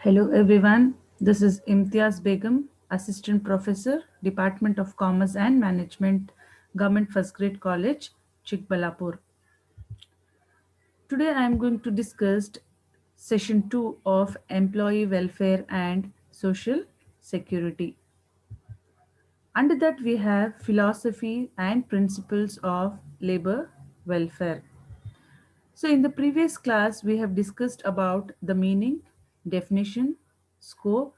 Hello everyone, this is Imtiaz Begum, Assistant Professor, Department of Commerce and Management, Government First Grade College, Chikbalapur. Today I am going to discuss session 2 of Employee Welfare and Social Security. Under that we have philosophy and principles of labor welfare. So, in the previous class, we have discussed about the meaning, definition, scope,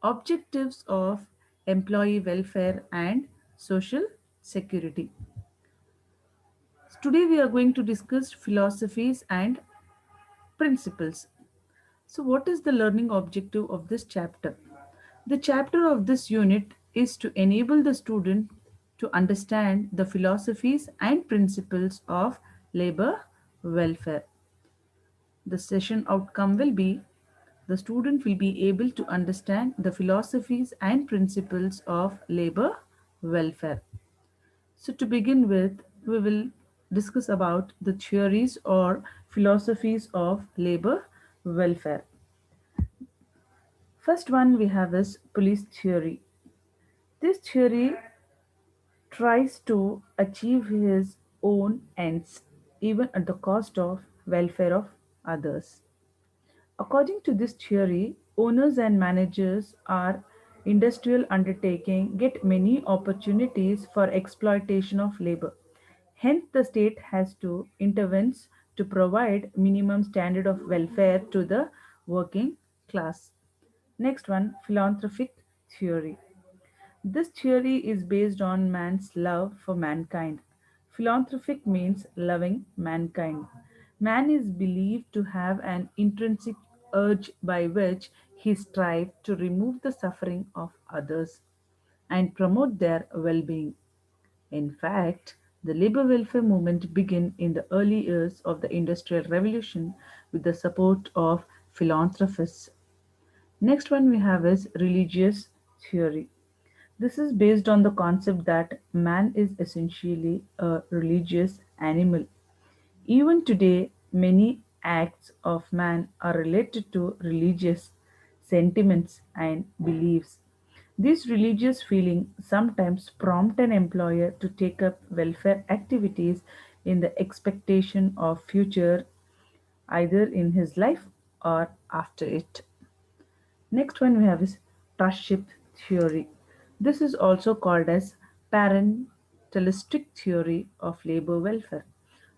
objectives of employee welfare and social security. Today, we are going to discuss philosophies and principles. So, what is the learning objective of this chapter? The chapter of this unit is to enable the student to understand the philosophies and principles of labor welfare. The session outcome will be the student will be able to understand the philosophies and principles of labor welfare. So to begin with, we will discuss about the theories or philosophies of labor welfare. First one we have is police theory. This theory tries to achieve his own ends even at the cost of welfare of others. According to this theory, owners and managers are industrial undertaking get many opportunities for exploitation of labor. Hence, the state has to intervene to provide minimum standard of welfare to the working class. Next one, philanthropic theory. This theory is based on man's love for mankind. Philanthropic means loving mankind. Man is believed to have an intrinsic urge by which he strives to remove the suffering of others and promote their well being. In fact, the labor welfare movement began in the early years of the Industrial Revolution with the support of philanthropists. Next one we have is religious theory. This is based on the concept that man is essentially a religious animal. Even today, many acts of man are related to religious sentiments and beliefs. This religious feeling sometimes prompt an employer to take up welfare activities in the expectation of future either in his life or after it. Next one we have is trustship theory. This is also called as parentalistic theory of labor welfare.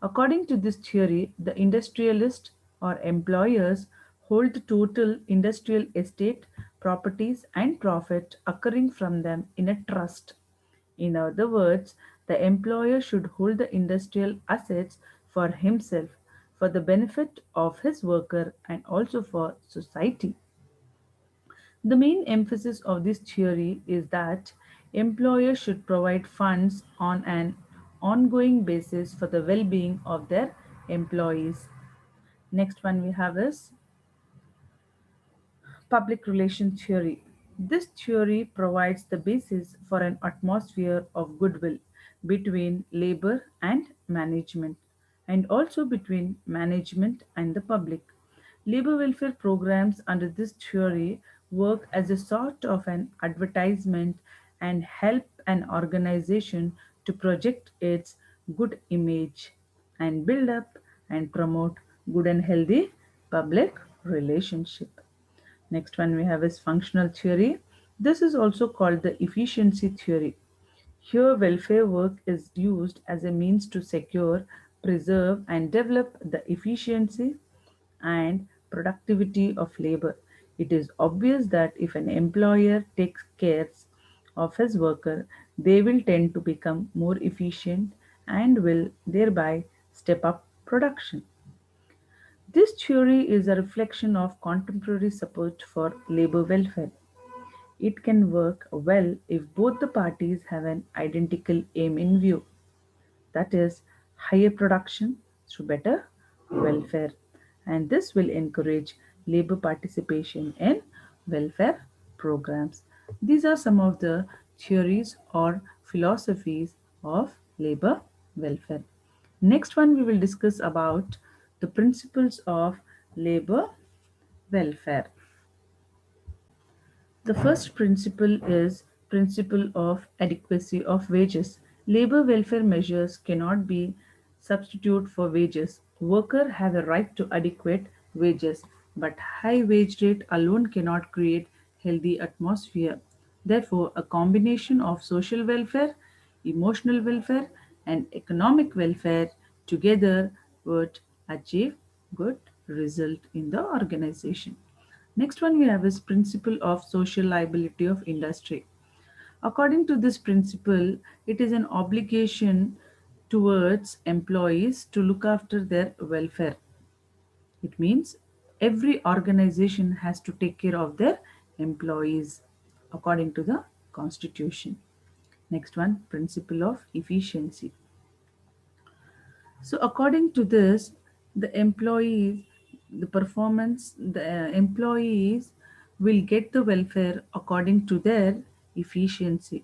According to this theory, the industrialist or employers hold the total industrial estate, properties and profit occurring from them in a trust. In other words, the employer should hold the industrial assets for himself, for the benefit of his worker and also for society. The main emphasis of this theory is that employers should provide funds on an ongoing basis for the well being of their employees. Next one we have is public relation theory. This theory provides the basis for an atmosphere of goodwill between labor and management, and also between management and the public. Labor welfare programs under this theory work as a sort of an advertisement and help an organization to project its good image and build up and promote good and healthy public relationship. Next one we have is functional theory. This is also called the efficiency theory. Here, welfare work is used as a means to secure, preserve, and develop the efficiency and productivity of labor. It is obvious that if an employer takes care of his worker, they will tend to become more efficient and will thereby step up production. This theory is a reflection of contemporary support for labor welfare. It can work well if both the parties have an identical aim in view, that is, higher production through better welfare, and this will encourage labor participation in welfare programs. These are some of the theories or philosophies of labor welfare. Next one we will discuss about the principles of labor welfare. The first principle is principle of adequacy of wages. Labor welfare measures cannot be substitute for wages. Workers have a right to adequate wages, but high wage rate alone cannot create healthy atmosphere. Therefore, a combination of social welfare, emotional welfare, and economic welfare together would achieve good result in the organization. Next one we have is principle of social liability of industry. According to this principle, it is an obligation towards employees to look after their welfare. It means every organization has to take care of their employees according to the constitution. Next one, principle of efficiency. So according to this, the employees, the performance, the employees will get the welfare according to their efficiency.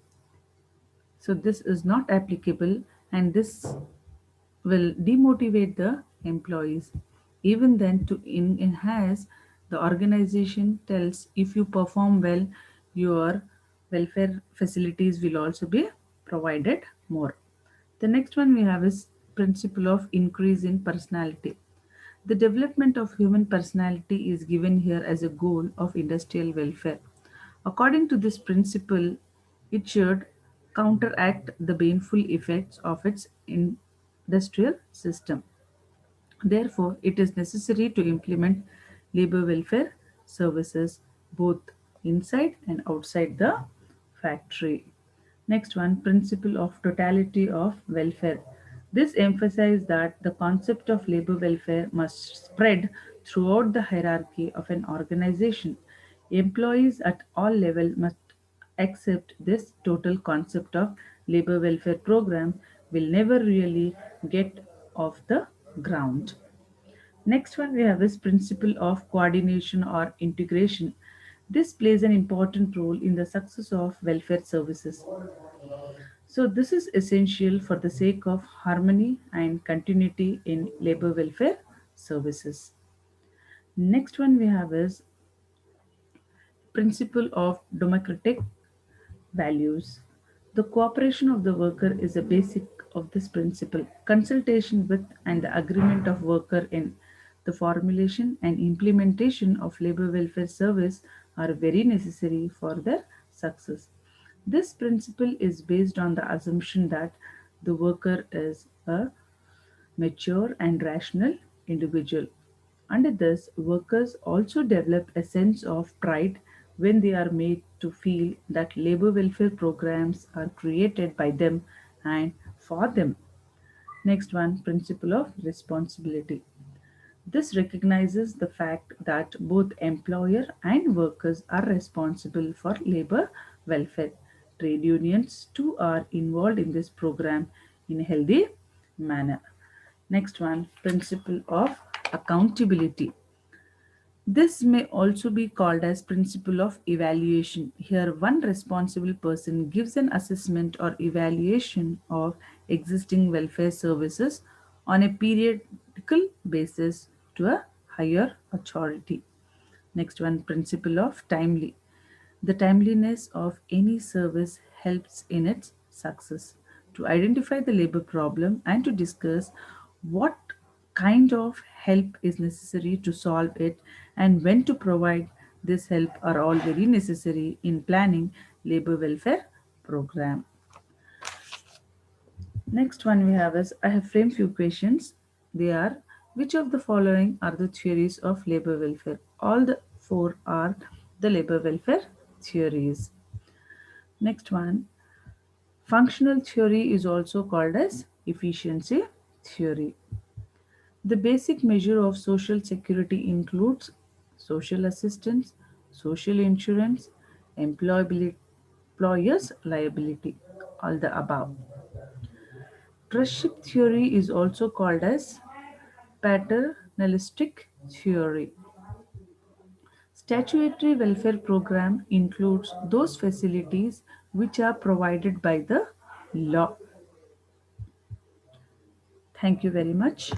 So this is not applicable, and this will demotivate the employees. Even then, to enhance, the organization tells if you perform well, your welfare facilities will also be provided more. The next one we have is principle of increase in personality. The development of human personality is given here as a goal of industrial welfare. According to this principle, it should counteract the baneful effects of its industrial system. Therefore, it is necessary to implement labor welfare services both inside and outside the factory. Next one, principle of totality of welfare. This emphasizes that the concept of labor welfare must spread throughout the hierarchy of an organization. Employees at all levels must accept this total concept of labor welfare program will never really get off the ground. Next one we have is principle of coordination or integration. This plays an important role in the success of welfare services. So this is essential for the sake of harmony and continuity in labor welfare services. Next one we have is principle of democratic values. The cooperation of the worker is a basic of this principle. Consultation with and the agreement of worker in the formulation and implementation of labor welfare service are very necessary for their success. This principle is based on the assumption that the worker is a mature and rational individual. Under this, workers also develop a sense of pride when they are made to feel that labor welfare programs are created by them and for them. Next one, principle of responsibility. This recognizes the fact that both employer and workers are responsible for labor welfare. Trade unions too are involved in this program in a healthy manner. Next one, principle of accountability. This may also be called as principle of evaluation. Here one responsible person gives an assessment or evaluation of existing welfare services on a periodical basis to a higher authority. Next one, principle of timely. The timeliness of any service helps in its success. To identify the labor problem and to discuss what kind of help is necessary to solve it and when to provide this help are all very necessary in planning labor welfare program. Next one we have is I have framed few questions. They are, which of the following are the theories of labor welfare? All the four are the labor welfare theories. Next one, functional theory is also called as efficiency theory. The basic measure of social security includes social assistance, social insurance, employability, employer's liability, all the above. Trustship theory is also called as paternalistic theory. Statutory welfare program includes those facilities which are provided by the law. Thank you very much.